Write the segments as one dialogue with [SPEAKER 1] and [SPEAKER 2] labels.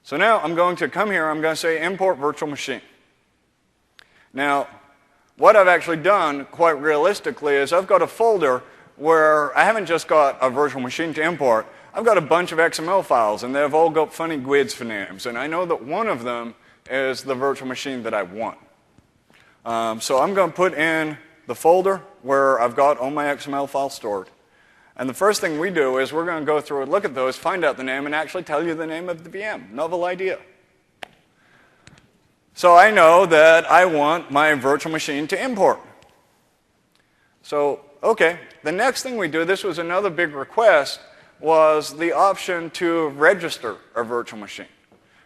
[SPEAKER 1] So now I'm going to come here, I'm going to say import virtual machine. Now, what I've actually done, quite realistically, is I've got a folder where I haven't just got a virtual machine to import, I've got a bunch of XML files, and they've all got funny GUIDs for names. And I know that one of them is the virtual machine that I want. So I'm going to put in the folder where I've got all my XML files stored. And the first thing we do is we're going to go through and look at those, find out the name, and actually tell you the name of the VM. Novel idea. So I know that I want my virtual machine to import. So, okay, the next thing we do, this was another big request, was the option to register a virtual machine.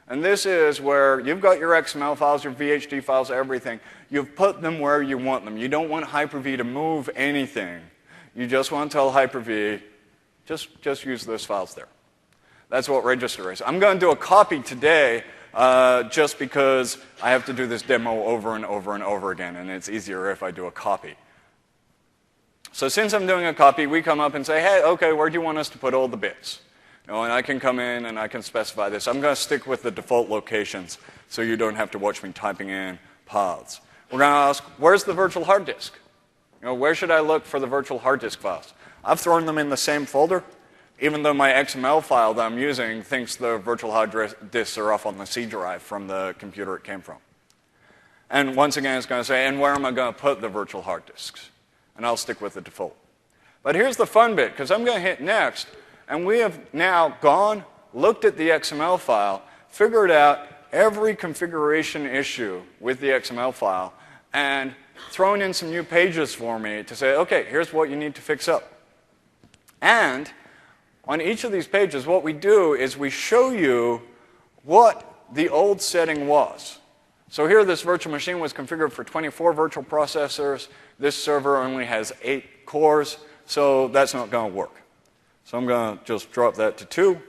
[SPEAKER 1] And this is where you've got your XML files, your VHD files, everything. You've put them where you want them. You don't want Hyper-V to move anything. You just want to tell Hyper-V, just use those files there. That's what register is. I'm going to do a copy today just because I have to do this demo over and over and over again, and it's easier if I do a copy. So since I'm doing a copy, we come up and say, hey, okay, where do you want us to put all the bits? You know, and I can come in and I can specify this. I'm going to stick with the default locations so you don't have to watch me typing in paths. We're going to ask, where's the virtual hard disk? You know, where should I look for the virtual hard disk files? I've thrown them in the same folder, even though my XML file that I'm using thinks the virtual hard disks are off on the C drive from the computer it came from. And once again, it's going to say, and where am I going to put the virtual hard disks? And I'll stick with the default. But here's the fun bit, because I'm going to hit next, and we have now gone, looked at the XML file, figured out every configuration issue with the XML file, and thrown in some new pages for me to say, okay, here's what you need to fix up. And on each of these pages, what we do is we show you what the old setting was. So here, this virtual machine was configured for 24 virtual processors. This server only has 8 cores, so that's not going to work. So I'm going to just drop that to 2.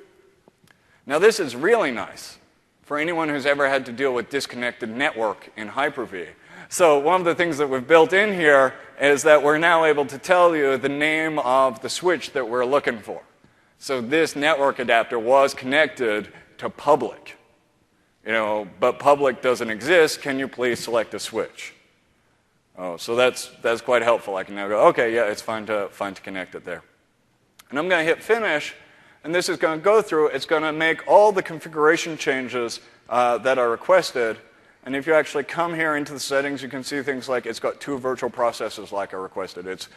[SPEAKER 1] Now, this is really nice for anyone who's ever had to deal with disconnected network in Hyper-V. So one of the things that we've built in here is that we're now able to tell you the name of the switch that we're looking for. So this network adapter was connected to public. You know, but public doesn't exist. Can you please select a switch? Oh, so that's quite helpful. I can now go, okay, yeah, it's fine to connect it there. And I'm going to hit finish, and this is going to go through. It's going to make all the configuration changes that are requested. And if you actually come here into the settings, you can see things like it's got 2 virtual processors like I requested. It's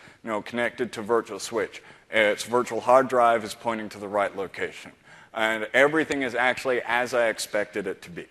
[SPEAKER 1] connected to virtual switch. Its virtual hard drive is pointing to the right location. And everything is actually as I expected it to be.